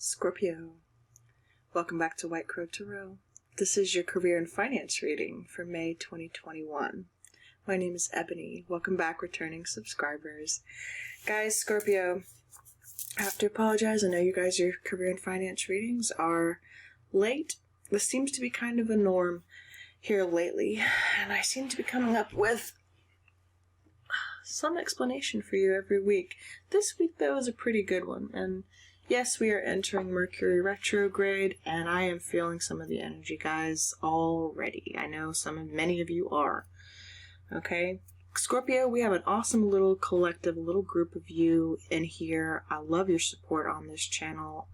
Scorpio, welcome back to White Crow Tarot. This is your career and finance reading for May 2021. My name is Ebony. Welcome back, returning subscribers. Guys, Scorpio, I have to apologize. I know you guys, your career and finance readings are late. This seems to be kind of a norm here lately, and I seem to be coming up with some explanation for you every week. This week, though, is a pretty good one, and yes, we are entering Mercury retrograde, and I am feeling some of the energy, guys, already. I know many of you are. Okay? Scorpio, we have an awesome little collective, little group of you in here. I love your support on this channel.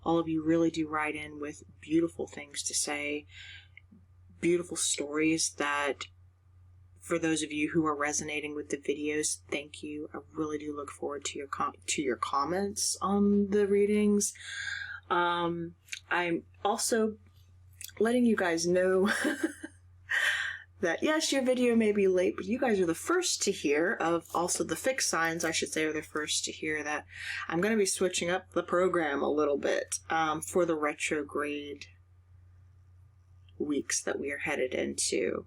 All of you really do write in with beautiful things to say, beautiful stories that, for those of you who are resonating with the videos, thank you. I really do look forward to your comments on the readings. I'm also letting you guys know that yes, your video may be late, but you guys are the first to hear of, also the fixed signs, I should say, are the first to hear that I'm going to be switching up the program a little bit for the retrograde weeks that we are headed into.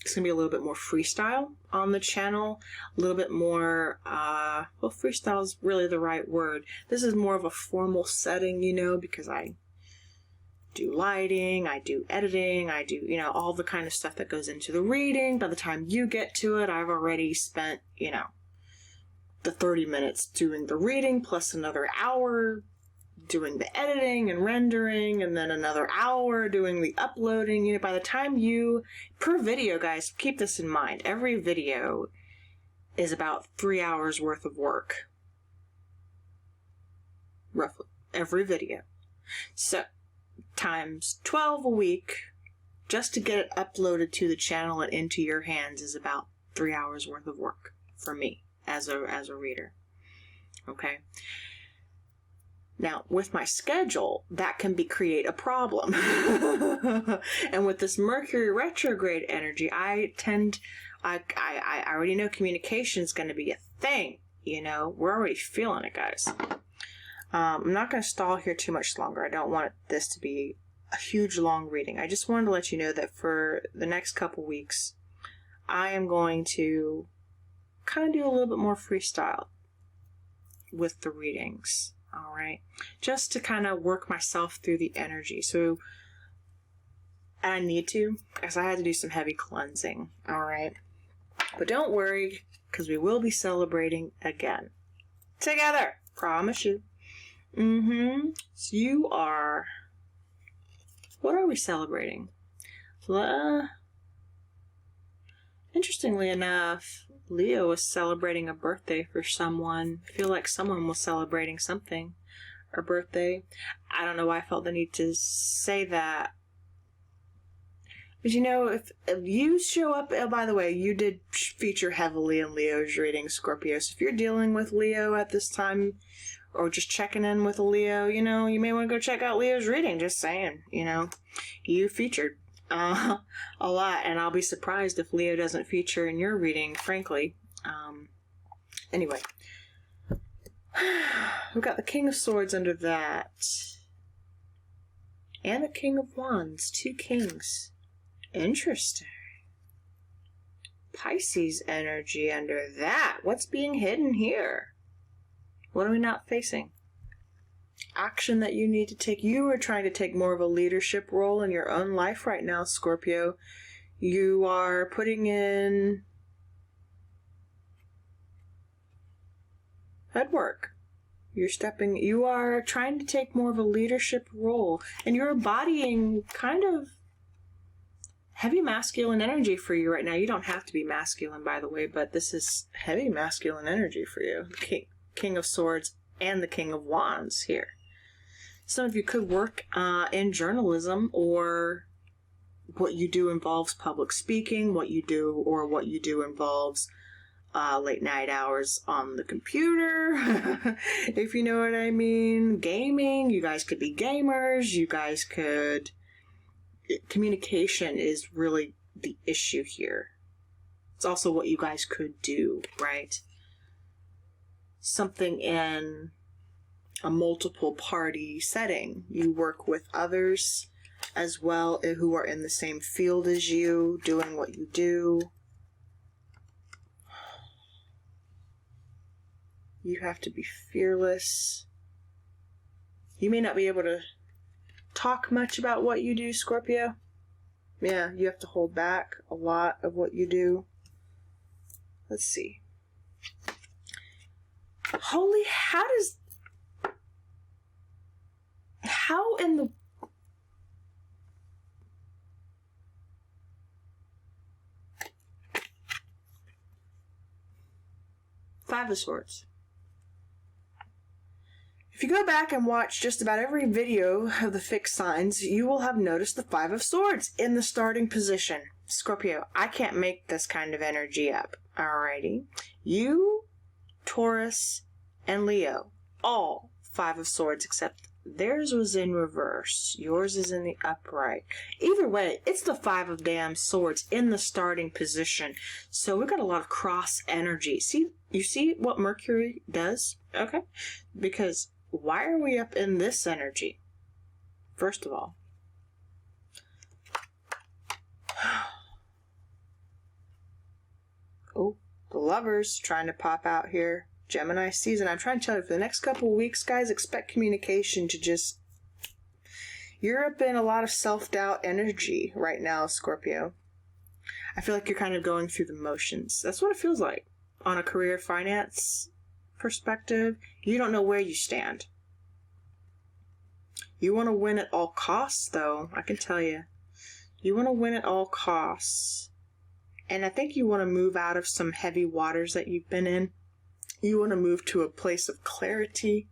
It's going to be a little bit more freestyle on the channel, a little bit more, well, freestyle is really the right word. This is more of a formal setting, you know, because I do lighting, I do editing, I do, you know, all the kind of stuff that goes into the reading. By the time you get to it, I've already spent, you know, the 30 minutes doing the reading, plus another hour doing the editing and rendering, and then another hour doing the uploading. You know, by the time per video, guys, keep this in mind, every video is about 3 hours worth of work, roughly, every video. So times 12 a week just to get it uploaded to the channel and into your hands is about 3 hours worth of work for me as a reader. Okay. Now, with my schedule, that can create a problem. And with this Mercury retrograde energy, I already know communication is going to be a thing. You know, we're already feeling it, guys. I'm not going to stall here too much longer. I don't want this to be a huge, long reading. I just wanted to let you know that for the next couple weeks, I am going to kind of do a little bit more freestyle with the readings. All right, just to kind of work myself through the energy. So I need to, because I had to do some heavy cleansing. All right, but don't worry, because we will be celebrating again together. Promise you. So you are. What are we celebrating? Interestingly enough, Leo was celebrating a birthday for someone. I feel like someone was celebrating something, a birthday. I don't know why I felt the need to say that. But you know, if you show up, oh, by the way, you did feature heavily in Leo's reading, Scorpio. So if you're dealing with Leo at this time, or just checking in with a Leo, you know, you may want to go check out Leo's reading. Just saying, you know, you featured a lot, and I'll be surprised if Leo doesn't feature in your reading, frankly. Anyway, we've got the King of Swords under that, and the King of Wands, two kings. Interesting. Pisces energy under that. What's being hidden here? What are we not facing? Action that you need to take. You are trying to take more of a leadership role in your own life right now, Scorpio. You are putting in head work. You are trying to take more of a leadership role, and you're embodying kind of heavy masculine energy for you right now. You don't have to be masculine, by the way, but this is heavy masculine energy for you. King of Swords and the King of Wands here. Some of you could work in journalism, or what you do involves public speaking, what you do involves late night hours on the computer, if you know what I mean. Gaming, you guys could be gamers, you guys could... Communication is really the issue here. It's also what you guys could do, right? Something in a multiple party setting. You work with others as well who are in the same field as you, doing what you do. You have to be fearless. You may not be able to talk much about what you do, Scorpio. Yeah, you have to hold back a lot of what you do. Let's see. Holy, how in the... Five of Swords. If you go back and watch just about every video of the fixed signs, you will have noticed the Five of Swords in the starting position. Scorpio, I can't make this kind of energy up. Alrighty. You, Taurus, and Leo, all Five of Swords, except theirs was in reverse. Yours is in the upright. Either way, it's the Five of damn Swords in the starting position. So we've got a lot of cross energy. See, you see what Mercury does? Okay? Because why are we up in this energy? First of all, oh, the Lovers trying to pop out here. Gemini season. I'm trying to tell you, for the next couple of weeks, guys, expect communication to just... You're up in a lot of self-doubt energy right now, Scorpio. I feel like you're kind of going through the motions. That's what it feels like. On a career finance perspective, you don't know where you stand. You want to win at all costs, though, I can tell you. You want to win at all costs. And I think you want to move out of some heavy waters that you've been in. You want to move to a place of clarity.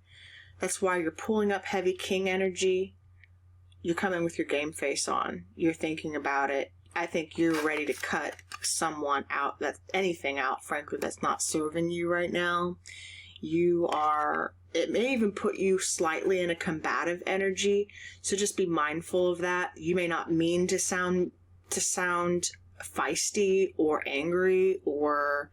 That's why you're pulling up heavy king energy. You're coming with your game face on. You're thinking about it. I think you're ready to cut someone out, anything out, frankly, that's not serving you right now. You are, it may even put you slightly in a combative energy. So just be mindful of that. You may not mean to sound feisty or angry or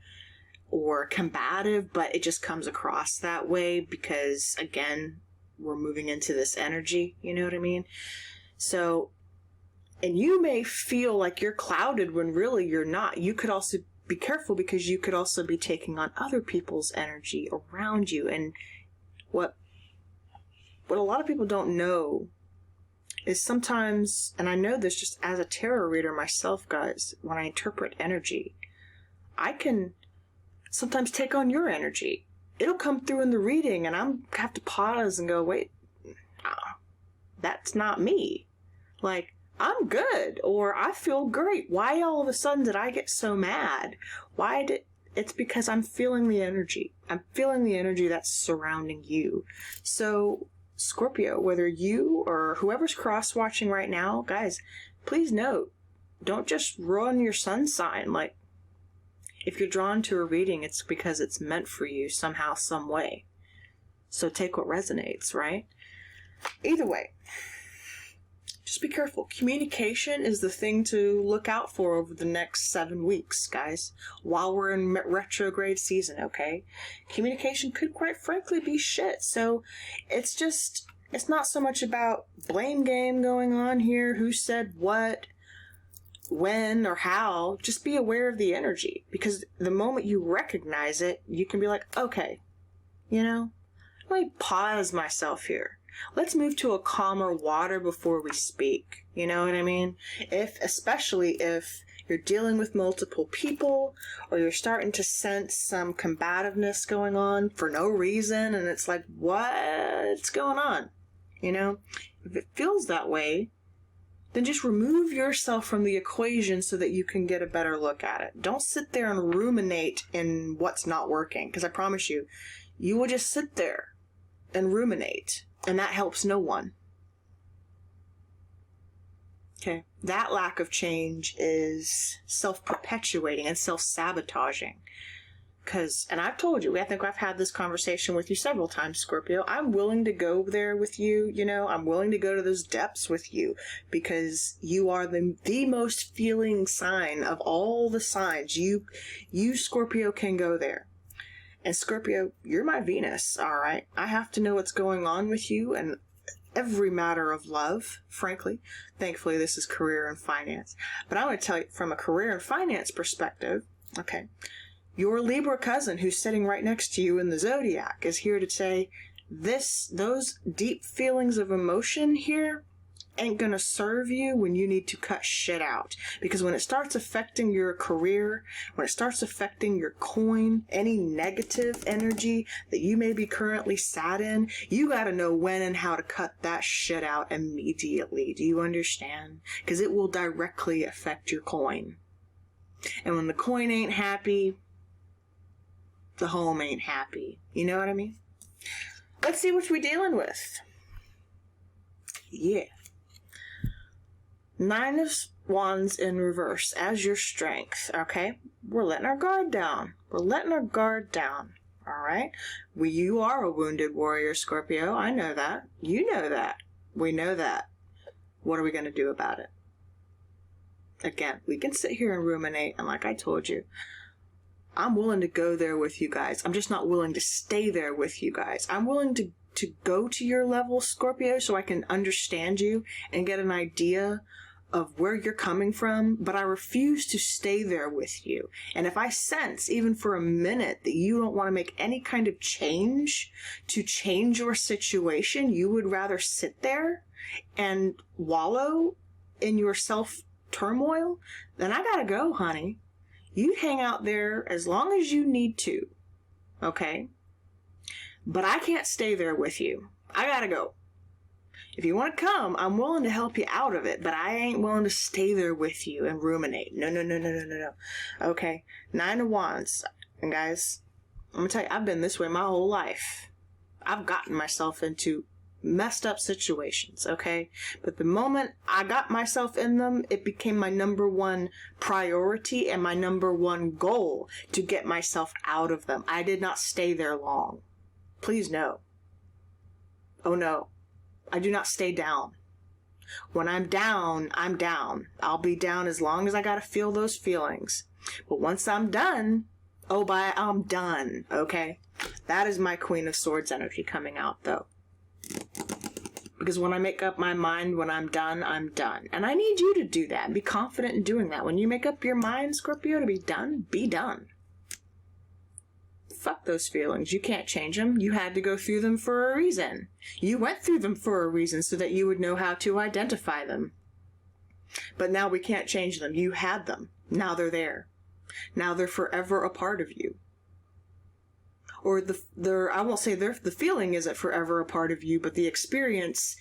combative, but it just comes across that way because, again, we're moving into this energy, you know what I mean? So, and you may feel like you're clouded when really you're not. You could also be careful because you could also be taking on other people's energy around you. And what a lot of people don't know is sometimes, and I know this just as a tarot reader myself, guys, when I interpret energy, I can sometimes take on your energy. It'll come through in the reading and I'm have to pause and go, wait, that's not me. Like, I'm good, or I feel great. Why all of a sudden did I get so mad? It's because I'm feeling the energy. I'm feeling the energy that's surrounding you. So, Scorpio, whether you or whoever's cross-watching right now, guys, please note, don't just run your sun sign. Like, if you're drawn to a reading, it's because it's meant for you somehow, some way. So take what resonates, right? Either way, just be careful. Communication is the thing to look out for over the next 7 weeks, guys, while we're in retrograde season, okay? Communication could, quite frankly, be shit. So it's not so much about blame game going on here, who said what, when, or how. Just be aware of the energy, because the moment you recognize it, you can be like, okay, let me pause myself here. Let's move to a calmer water before we speak. You know what I mean? Especially if you're dealing with multiple people, or you're starting to sense some combativeness going on for no reason, and it's like, what's going on? If it feels that way, then just remove yourself from the equation so that you can get a better look at it. Don't sit there and ruminate in what's not working, because I promise you, you will just sit there and ruminate. And that helps no one. Okay. That lack of change is self-perpetuating and self-sabotaging. And I've told you, I think I've had this conversation with you several times, Scorpio. I'm willing to go there with you, I'm willing to go to those depths with you, because you are the most feeling sign of all the signs. You, Scorpio, can go there. And Scorpio, you're my Venus, all right? I have to know what's going on with you and every matter of love, frankly. Thankfully, this is career and finance. But I'm going to tell you from a career and finance perspective, okay, your Libra cousin who's sitting right next to you in the zodiac is here to say those deep feelings of emotion here ain't gonna serve you when you need to cut shit out. Because when it starts affecting your career, when it starts affecting your coin, any negative energy that you may be currently sat in, you gotta know when and how to cut that shit out immediately. Do you understand? Because it will directly affect your coin. And when the coin ain't happy, the home ain't happy. You know what I mean? Let's see what we're dealing with. Yeah. 9 of Wands in reverse as your strength, okay? We're letting our guard down. We're letting our guard down, all right? You are a wounded warrior, Scorpio. I know that. You know that. We know that. What are we going to do about it? Again, we can sit here and ruminate, and like I told you, I'm willing to go there with you guys. I'm just not willing to stay there with you guys. I'm willing to go to your level, Scorpio, so I can understand you and get an idea of where you're coming from, but I refuse to stay there with you. And if I sense, even for a minute, that you don't want to make any kind of change to change your situation, you would rather sit there and wallow in your self-turmoil, then I gotta go, honey. You hang out there as long as you need to, okay? But I can't stay there with you. I gotta go. If you want to come, I'm willing to help you out of it, but I ain't willing to stay there with you and ruminate. No. Okay, 9 of Wands. And guys, I'm going to tell you, I've been this way my whole life. I've gotten myself into messed up situations, okay? But the moment I got myself in them, it became my number one priority and my number one goal to get myself out of them. I did not stay there long. Please no. Oh no. I do not stay down. When I'm down, I'm down. I'll be down as long as I gotta feel those feelings. But once I'm done, I'm done, okay? That is my Queen of Swords energy coming out, though. Because when I make up my mind, when I'm done, I'm done. And I need you to do that. Be confident in doing that. When you make up your mind, Scorpio, to be done, be done. Fuck those feelings. You can't change them. You had to go through them for a reason. You went through them for a reason so that you would know how to identify them. But now we can't change them. You had them. Now they're there. Now they're forever a part of you. Or I won't say the feeling isn't forever a part of you, but the experience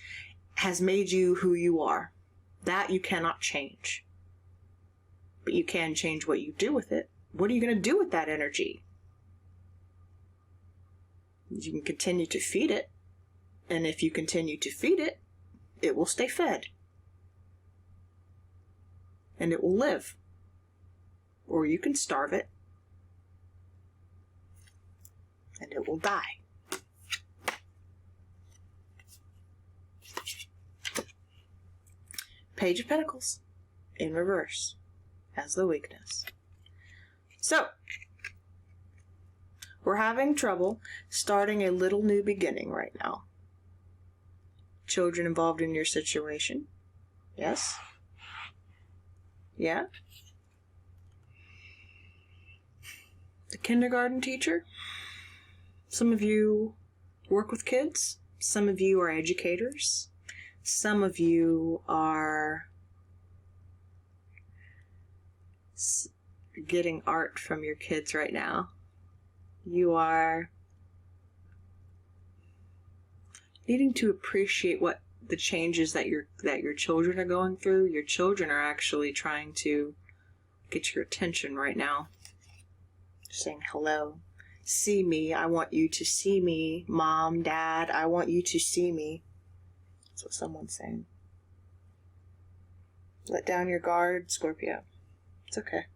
has made you who you are. That you cannot change. But you can change what you do with it. What are you going to do with that energy? You can continue to feed it, and if you continue to feed it, it will stay fed. And it will live. Or you can starve it, and it will die. Page of Pentacles in reverse as the weakness. So, we're having trouble starting a little new beginning right now. Children involved in your situation? Yes? Yeah? The kindergarten teacher? Some of you work with kids. Some of you are educators. Some of you are getting art from your kids right now. You are needing to appreciate what the changes that your children are going through. Your children are actually trying to get your attention right now. Saying hello. See me. I want you to see me. Mom, Dad, I want you to see me. That's what someone's saying. Let down your guard, Scorpio. It's okay.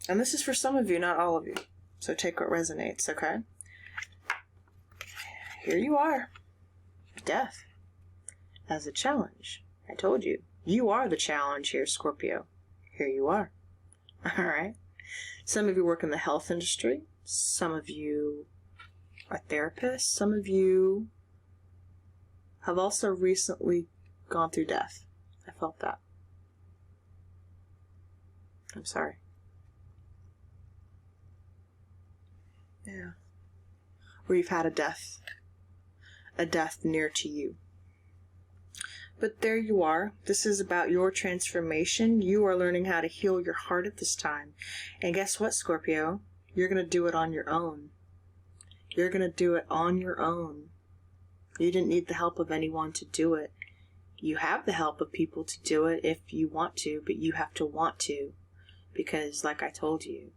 And this is for some of you, not all of you. So take what resonates, okay? Here you are. Death. As a challenge. I told you. You are the challenge here, Scorpio. Here you are. Alright? Some of you work in the health industry. Some of you are therapists. Some of you have also recently gone through death. I felt that. I'm sorry. Yeah. Or you've had a death near to you. But there you are. This is about your transformation. You are learning how to heal your heart at this time. And guess what, Scorpio? You're going to do it on your own. You're going to do it on your own. You didn't need the help of anyone to do it. You have the help of people to do it if you want to, but you have to want to. Because, like I told you,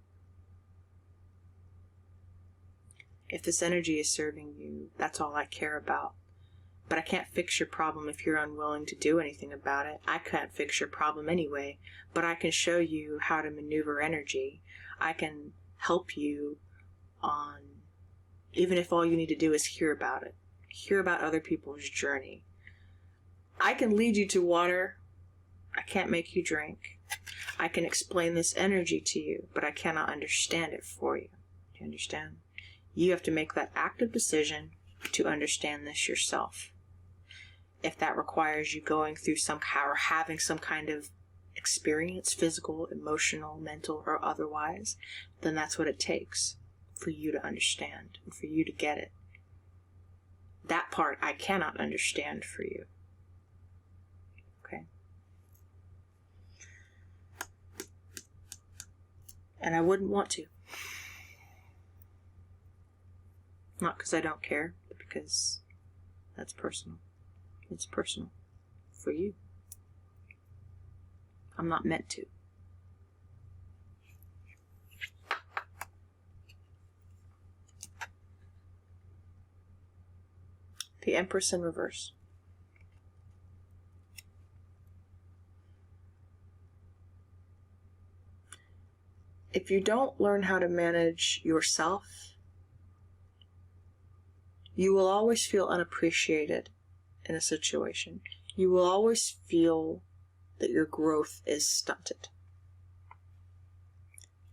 if this energy is serving you, that's all I care about. But I can't fix your problem if you're unwilling to do anything about it. I can't fix your problem anyway, but I can show you how to maneuver energy. I can help you on, even if all you need to do is hear about it. Hear about other people's journey. I can lead you to water. I can't make you drink. I can explain this energy to you, but I cannot understand it for you. Do you understand? You have to make that active decision to understand this yourself. If that requires you going through or having some kind of experience, physical, emotional, mental, or otherwise, then that's what it takes for you to understand and for you to get it. That part I cannot understand for you. Okay? And I wouldn't want to. Not because I don't care, but because that's personal. It's personal for you. I'm not meant to. The Empress in reverse. If you don't learn how to manage yourself, you will always feel unappreciated in a situation. You will always feel that your growth is stunted.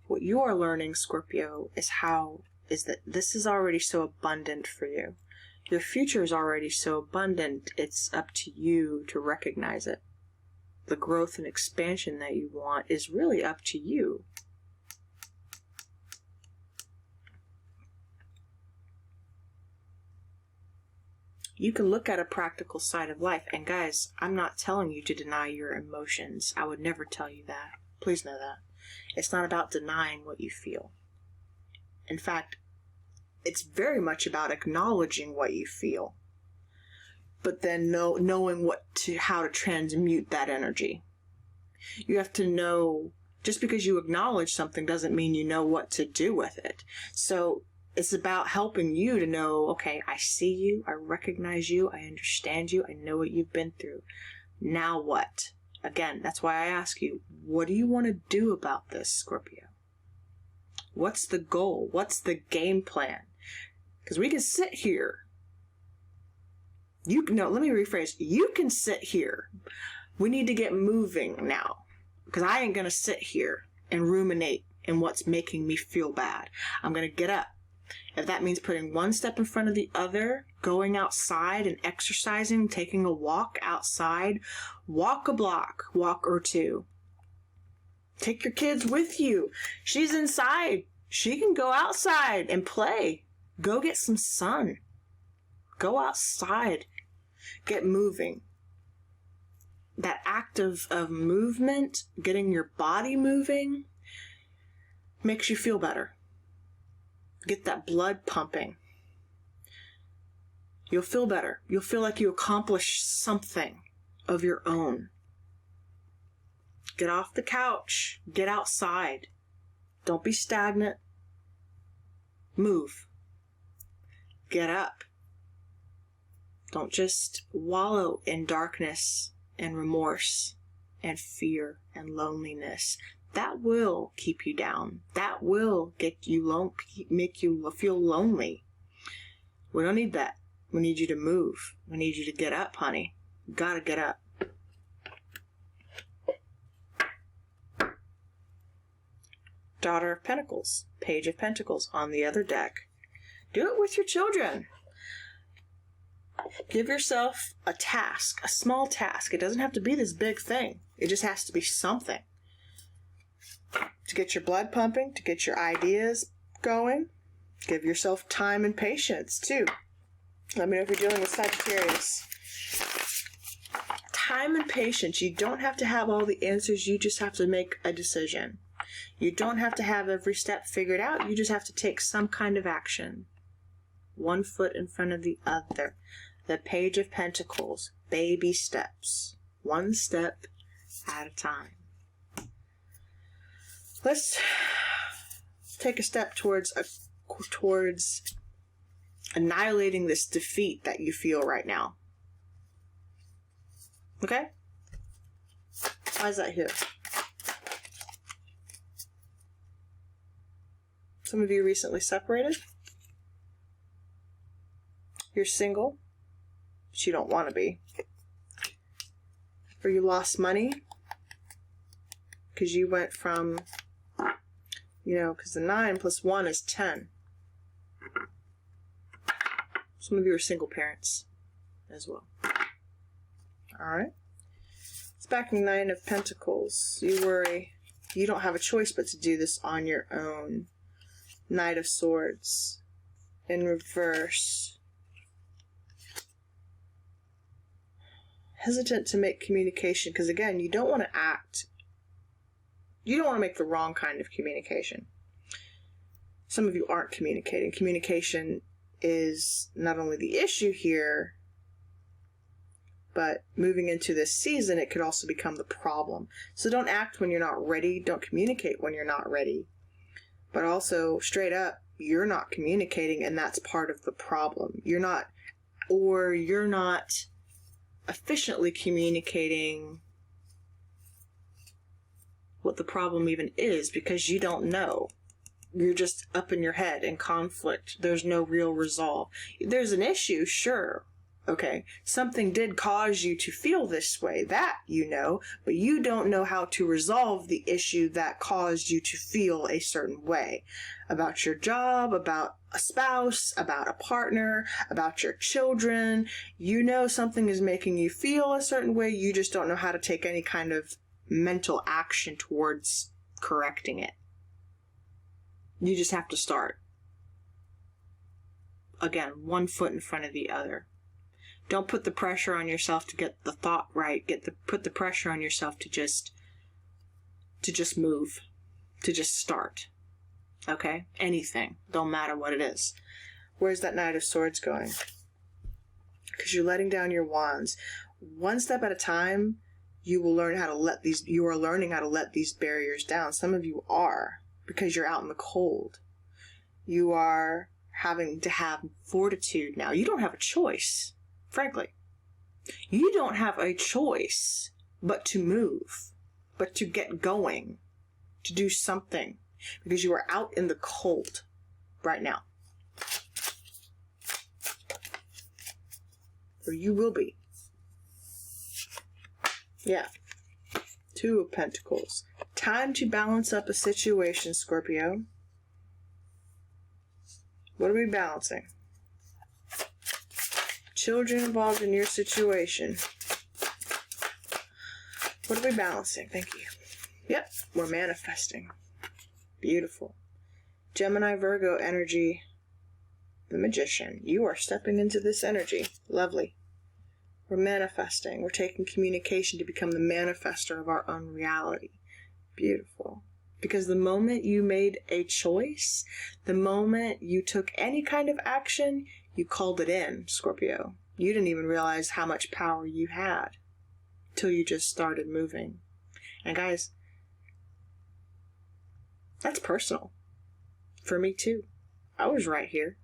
What you are learning, Scorpio, is that this is already so abundant for you. Your future is already so abundant, it's up to you to recognize it. The growth and expansion that you want is really up to you. You can look at a practical side of life, and guys, I'm not telling you to deny your emotions. I would never tell you that. Please know that. It's not about denying what you feel. In fact, it's very much about acknowledging what you feel, but then knowing how to transmute that energy. You have to know, just because you acknowledge something doesn't mean you know what to do with it. So it's about helping you to know, okay, I see you, I recognize you, I understand you, I know what you've been through. Now what? Again, that's why I ask you, what do you want to do about this, Scorpio? What's the goal? What's the game plan? Because we can sit here. Let me rephrase. You can sit here. We need to get moving now. Because I ain't going to sit here and ruminate in what's making me feel bad. I'm going to get up. If that means putting one step in front of the other, going outside and exercising, taking a walk outside, walk a block, walk or two. Take your kids with you. She's inside. She can go outside and play. Go get some sun. Go outside. Get moving. That act of movement, getting your body moving, makes you feel better. Get that blood pumping. You'll feel better. You'll feel like you accomplished something of your own. Get off the couch. Get outside. Don't be stagnant. Move. Get up. Don't just wallow in darkness and remorse and fear and loneliness. That will keep you down. That will make you feel lonely. We don't need that. We need you to move. We need you to get up, honey. You gotta get up. Daughter of Pentacles, Page of Pentacles on the other deck. Do it with your children. Give yourself a task, a small task. It doesn't have to be this big thing. It just has to be something. To get your blood pumping, to get your ideas going. Give yourself time and patience, too. Let me know if you're dealing with Sagittarius. Time and patience. You don't have to have all the answers. You just have to make a decision. You don't have to have every step figured out. You just have to take some kind of action. One foot in front of the other. The Page of Pentacles. Baby steps. One step at a time. Let's take a step towards annihilating this defeat that you feel right now. Okay? Why is that here? Some of you recently separated. You're single, but you don't want to be. Or you lost money because you went from, because the 9 plus 1 is 10. Some of you are single parents as well. Alright. It's backing 9 of Pentacles. You worry. You don't have a choice but to do this on your own. Knight of Swords. In reverse. Hesitant to make communication because, again, you don't want to act. You don't want to make the wrong kind of communication. Some of you aren't communicating. Communication is not only the issue here, but moving into this season, it could also become the problem. So don't act when you're not ready. Don't communicate when you're not ready. But also, straight up, you're not communicating, and that's part of the problem. You're not efficiently communicating what the problem even is because you don't know. You're just up in your head in conflict. There's no real resolve. There's an issue, sure. Okay, something did cause you to feel this way, that you know, but you don't know how to resolve the issue that caused you to feel a certain way. About your job, about a spouse, about a partner, about your children. You know something is making you feel a certain way, you just don't know how to take any kind of mental action towards correcting it. You just have to start. Again, one foot in front of the other. Don't put the pressure on yourself to get the thought right. Put the pressure on yourself to just move, to just start. Okay? Anything. Don't matter what it is. Where's that Knight of Swords going? Because you're letting down your wands. One step at a time, you are learning how to let these barriers down. Some of you are, because you're out in the cold. You are having to have fortitude now. You don't have a choice. Frankly, you don't have a choice but to move, but to get going, to do something, because you are out in the cold right now. Or you will be. Yeah. 2 of Pentacles. Time to balance up a situation, Scorpio. What are we balancing? Children involved in your situation. What are we balancing? Thank you. Yep, we're manifesting. Beautiful. Gemini, Virgo energy. The Magician. You are stepping into this energy. Lovely. We're manifesting. We're taking communication to become the manifester of our own reality. Beautiful. Because the moment you made a choice, the moment you took any kind of action, you called it in, Scorpio. You didn't even realize how much power you had till you just started moving. And guys, that's personal. For me too. I was right here.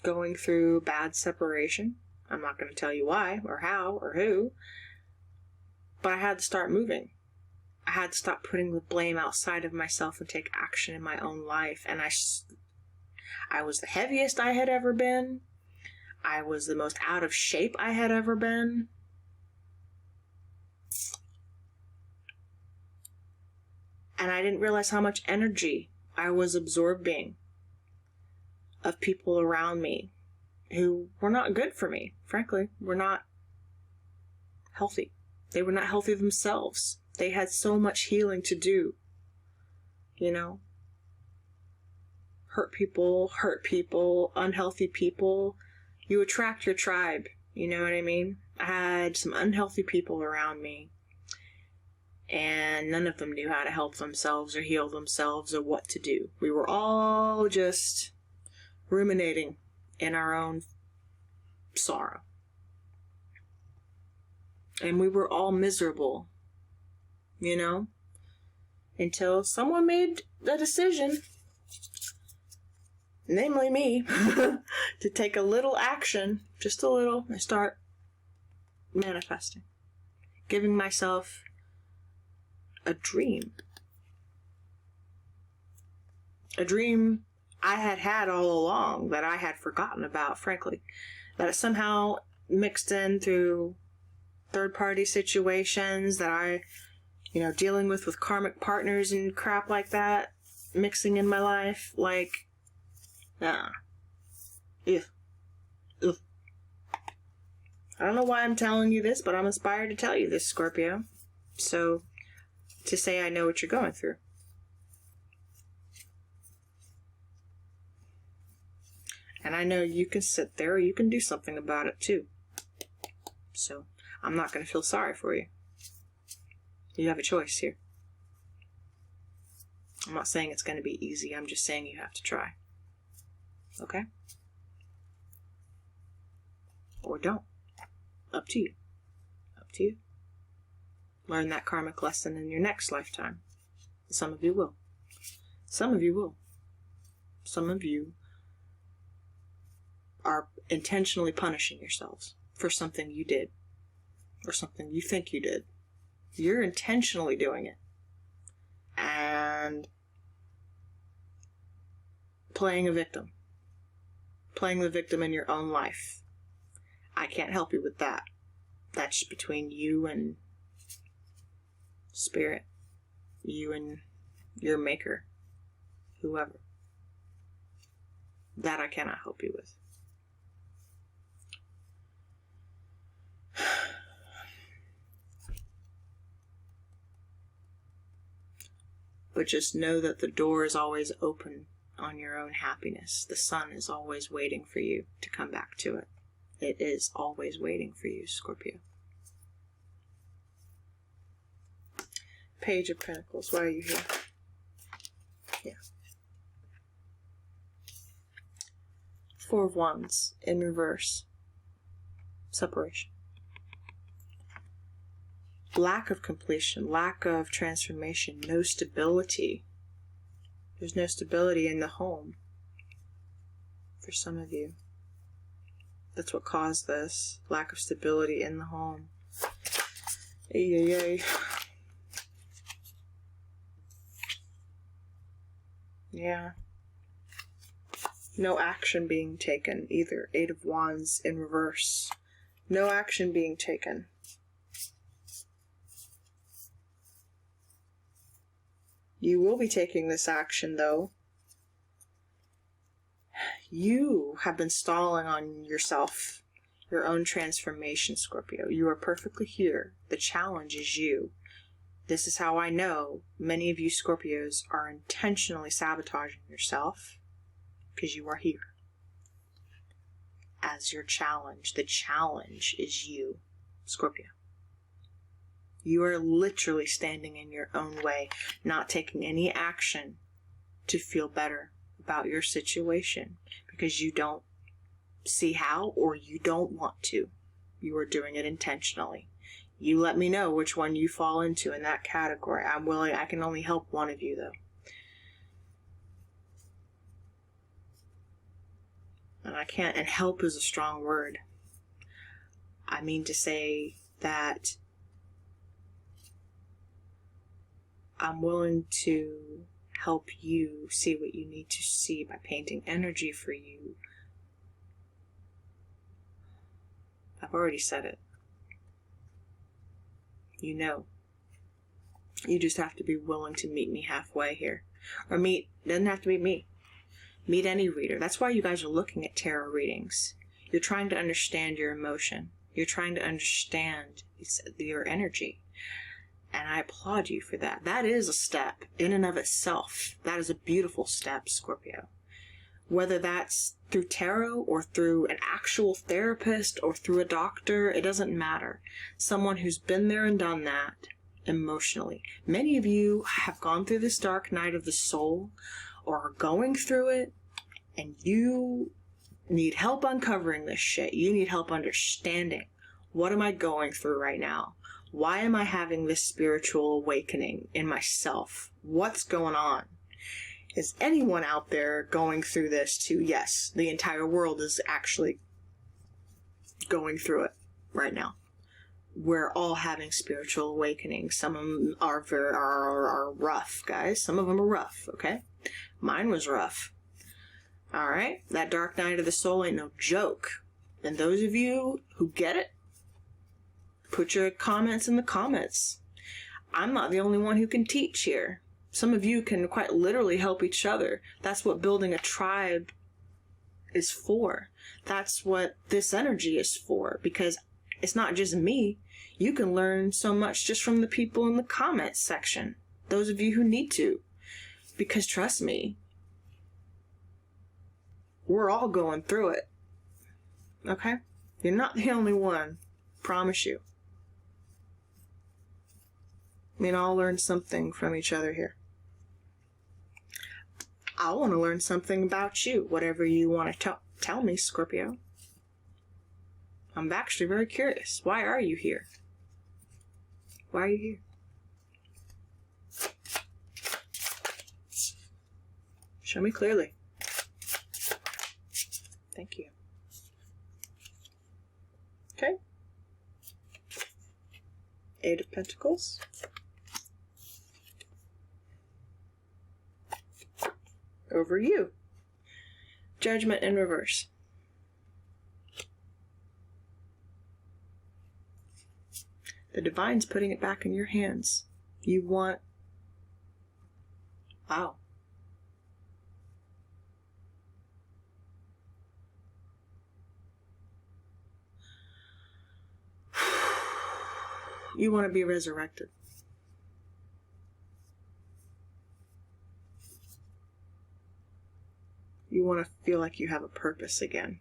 Going through bad separation. I'm not going to tell you why or how or who. But I had to start moving. I had to stop putting the blame outside of myself and take action in my own life. And I was the heaviest I had ever been. I was the most out of shape I had ever been. And I didn't realize how much energy I was absorbing of people around me who were not good for me, frankly, were not healthy. They were not healthy themselves. They had so much healing to do, you know? Hurt people, unhealthy people. You attract your tribe, you know what I mean? I had some unhealthy people around me, and none of them knew how to help themselves or heal themselves or what to do. We were all just ruminating in our own sorrow. And we were all miserable, you know, until someone made the decision, namely me, to take a little action, just a little, and start manifesting, giving myself a dream I had had all along that I had forgotten about, frankly, that it somehow mixed in through third-party situations that I, you know, dealing with karmic partners and crap like that, mixing in my life, like, I don't know why I'm telling you this, but I'm inspired to tell you this, Scorpio. So, to say I know what you're going through. And I know you can sit there or you can do something about it too. So, I'm not going to feel sorry for you. You have a choice here. I'm not saying it's going to be easy. I'm just saying you have to try. Okay? Or don't. Up to you. Up to you. Learn that karmic lesson in your next lifetime. Some of you will. Some of you will. Some of you are intentionally punishing yourselves for something you did. Or something you think you did. You're intentionally doing it. And playing a victim. Playing the victim in your own life. I can't help you with that. That's between you and Spirit. You and your maker. Whoever. That I cannot help you with. But just know that the door is always open on your own happiness. The sun is always waiting for you to come back to it. It is always waiting for you, Scorpio. Page of Pentacles. Why are you here? Yeah. Four of Wands in reverse. Separation. Lack of completion, lack of transformation, no stability. There's no stability in the home for some of you. That's what caused this. Lack of stability in the home. Ay. Yeah. No action being taken either. Eight of Wands in reverse. No action being taken. You will be taking this action, though. You have been stalling on yourself, your own transformation, Scorpio. You are perfectly here. The challenge is you. This is how I know many of you Scorpios are intentionally sabotaging yourself, because you are here. As your challenge. The challenge is you, Scorpio. You are literally standing in your own way, not taking any action to feel better about your situation because you don't see how or you don't want to. You are doing it intentionally. You let me know which one you fall into in that category. I'm willing. I can only help one of you, though. And I can't, and help is a strong word. I mean to say that I'm willing to help you see what you need to see by painting energy for you. I've already said it. You know. You just have to be willing to meet me halfway here. Or doesn't have to be me. Meet any reader. That's why you guys are looking at tarot readings. You're trying to understand your emotion. You're trying to understand your energy. And I applaud you for that. That is a step in and of itself. That is a beautiful step, Scorpio. Whether that's through tarot or through an actual therapist or through a doctor, it doesn't matter. Someone who's been there and done that emotionally. Many of you have gone through this dark night of the soul or are going through it, and you need help uncovering this shit. You need help understanding. What am I going through right now? Why am I having this spiritual awakening in myself? What's going on? Is anyone out there going through this too? Yes, the entire world is actually going through it right now. We're all having spiritual awakenings. Some of them are rough, guys. Some of them are rough, okay? Mine was rough. Alright? That dark night of the soul ain't no joke. And those of you who get it, put your comments in the comments. I'm not the only one who can teach here. Some of you can quite literally help each other. That's what building a tribe is for. That's what this energy is for. Because it's not just me. You can learn so much just from the people in the comments section. Those of you who need to. Because trust me, we're all going through it. Okay? You're not the only one. Promise you. We can all learn something from each other here. I want to learn something about you. Whatever you want to tell me, Scorpio. I'm actually very curious. Why are you here? Why are you here? Show me clearly. Thank you. Okay. Eight of Pentacles. Over you. Judgment in reverse. The Divine's putting it back in your hands. You want... Wow. You want to be resurrected. You want to feel like you have a purpose again.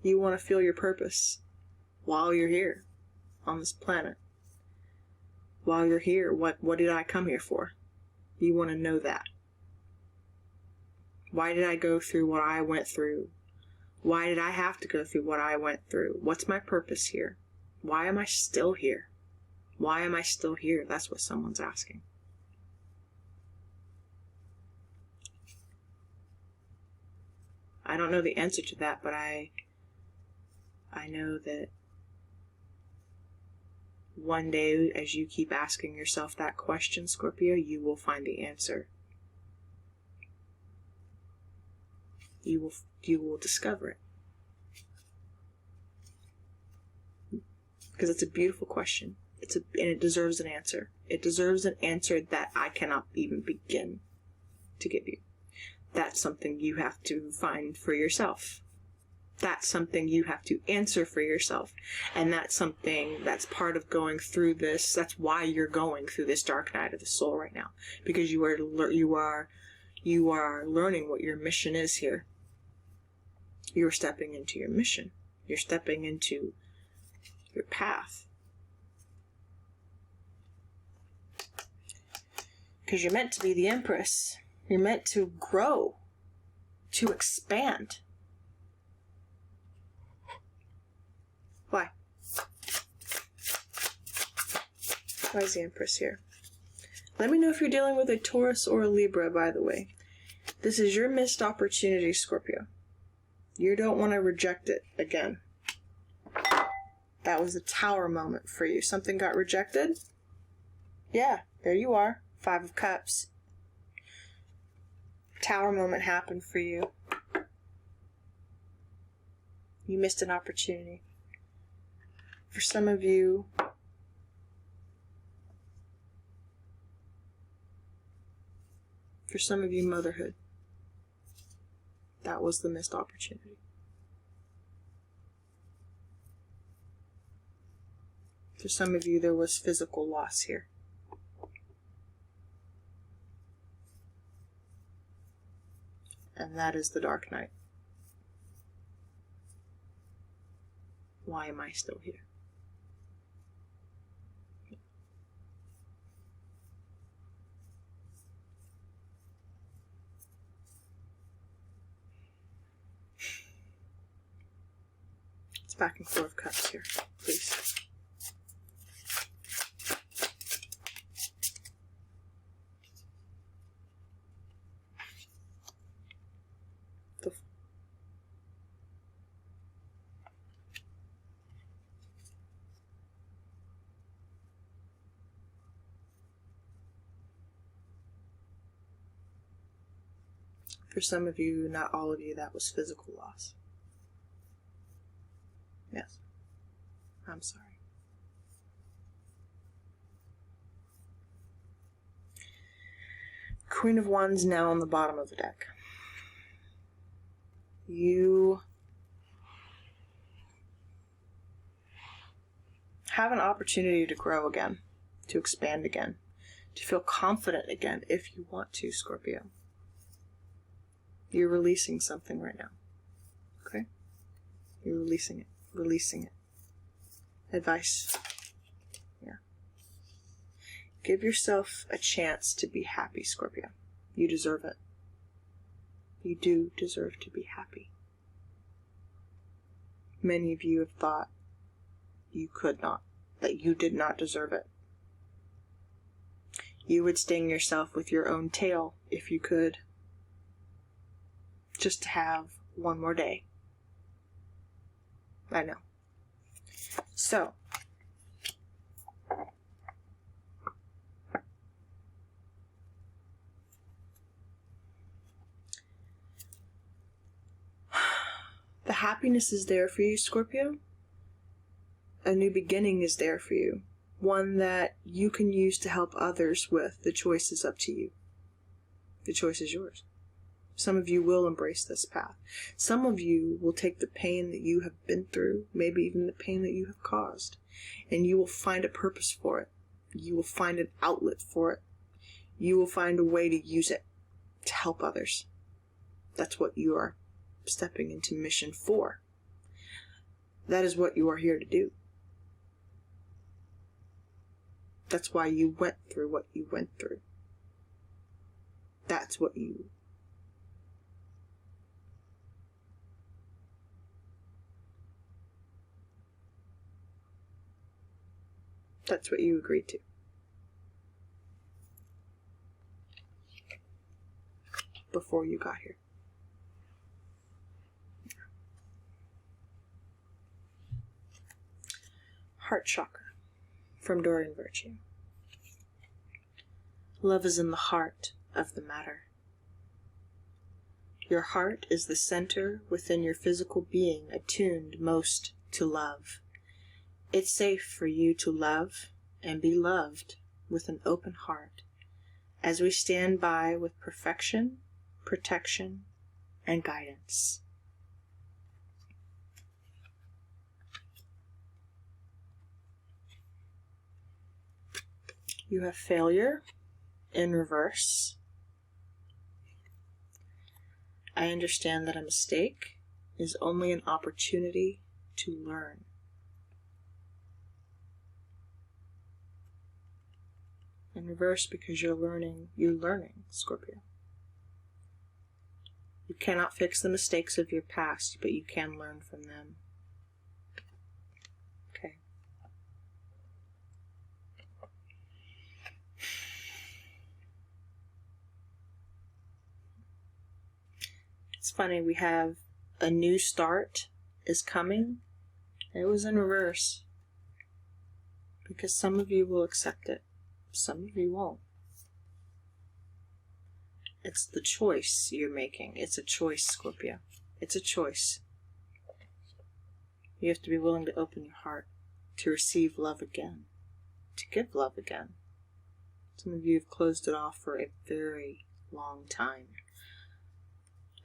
You want to feel your purpose while you're here on this planet. While you're here, what did I come here for? You want to know that. Why did I go through what I went through? Why did I have to go through what I went through? What's my purpose here? Why am I still here? Why am I still here? That's what someone's asking. I don't know the answer to that, but I know that one day, as you keep asking yourself that question, Scorpio, you will find the answer. You will discover it. Because it's a beautiful question. And it deserves an answer. It deserves an answer that I cannot even begin to give you. That's something you have to find for yourself. That's something you have to answer for yourself. And that's something that's part of going through this. That's why you're going through this dark night of the soul right now. Because you are learning what your mission is here. You're stepping into your mission. You're stepping into your path. Because you're meant to be the Empress. You're meant to grow. To expand. Why? Why is the Empress here? Let me know if you're dealing with a Taurus or a Libra, by the way. This is your missed opportunity, Scorpio. You don't want to reject it again. That was a Tower moment for you. Something got rejected? Yeah, there you are. 5 of Cups. Tower moment happened for you. You missed an opportunity. For some of you, motherhood. That was the missed opportunity. For some of you, there was physical loss here. And that is the dark night. Why am I still here? It's back and 4 of Cups here, please. For some of you, not all of you, that was physical loss. Yes. I'm sorry. Queen of Wands now on the bottom of the deck. You have an opportunity to grow again, to expand again, to feel confident again if you want to, Scorpio. You're releasing something right now. Okay? You're releasing it. Releasing it. Advice. Yeah. Give yourself a chance to be happy, Scorpio. You deserve it. You do deserve to be happy. Many of you have thought you could not, that you did not deserve it. You would sting yourself with your own tail if you could. Just to have one more day. I know. So, the happiness is there for you, Scorpio. A new beginning is there for you. One that you can use to help others with. The choice is up to you. The choice is yours. Some of you will embrace this path. Some of you will take the pain that you have been through, maybe even the pain that you have caused, and you will find a purpose for it. You will find an outlet for it. You will find a way to use it to help others. That's what you are stepping into mission for. That is what you are here to do. That's why you went through what you went through. That's what you agreed to. Before you got here. Heart chakra from Dorian Virtue. Love is in the heart of the matter. Your heart is the center within your physical being attuned most to love. It's safe for you to love and be loved with an open heart as we stand by with perfection, protection, and guidance. You have failure in reverse. I understand that a mistake is only an opportunity to learn. In reverse because you're learning, Scorpio. You cannot fix the mistakes of your past, but you can learn from them. Okay. It's funny, we have a new start is coming. It was in reverse. Because some of you will accept it. Some of you won't. It's the choice you're making. It's a choice, Scorpio. It's a choice. You have to be willing to open your heart to receive love again, to give love again. Some of you have closed it off for a very long time.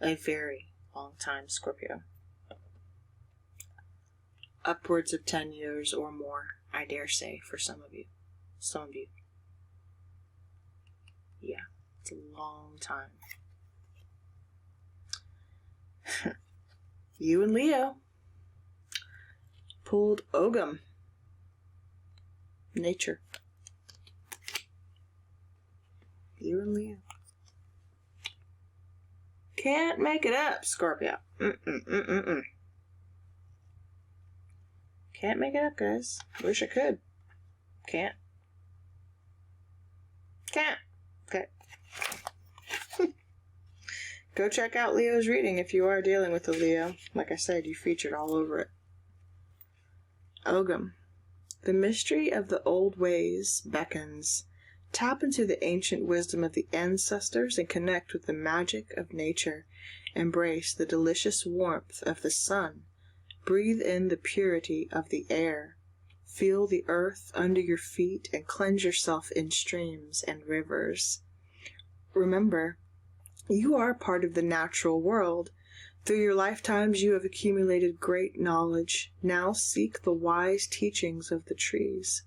A very long time, Scorpio. Upwards of 10 years or more, I dare say, for some of you. Some of you. Yeah, it's a long time. You and Leo pulled Ogum. Nature. You and Leo. Can't make it up, Scorpio. Can't make it up, guys. Wish I could. Can't. Can't. Okay. Go check out Leo's reading if you are dealing with a Leo. Like I said, you featured all over it. Ogum. The mystery of the old ways beckons. Tap into the ancient wisdom of the ancestors and connect with the magic of nature. Embrace the delicious warmth of the sun. Breathe in the purity of the air. Feel the earth under your feet and cleanse yourself in streams and rivers. Remember, you are part of the natural world. Through your lifetimes you have accumulated great knowledge. Now seek the wise teachings of the trees.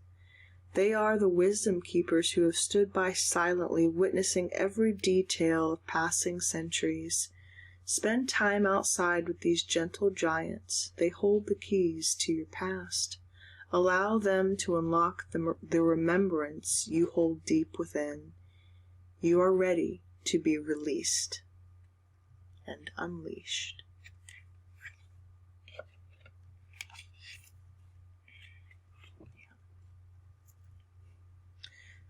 They are the wisdom keepers who have stood by silently, witnessing every detail of passing centuries. Spend time outside with these gentle giants. They hold the keys to your past. Allow them to unlock the remembrance you hold deep within. You are ready to be released and unleashed.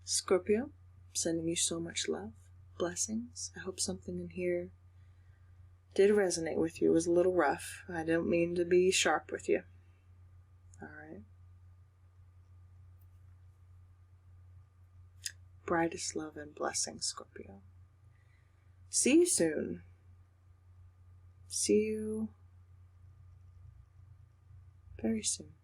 Scorpio, sending you so much love, blessings. I hope something in here did resonate with you. It was a little rough. I don't mean to be sharp with you. Alright. Brightest love and blessings, Scorpio. See you soon. See you very soon.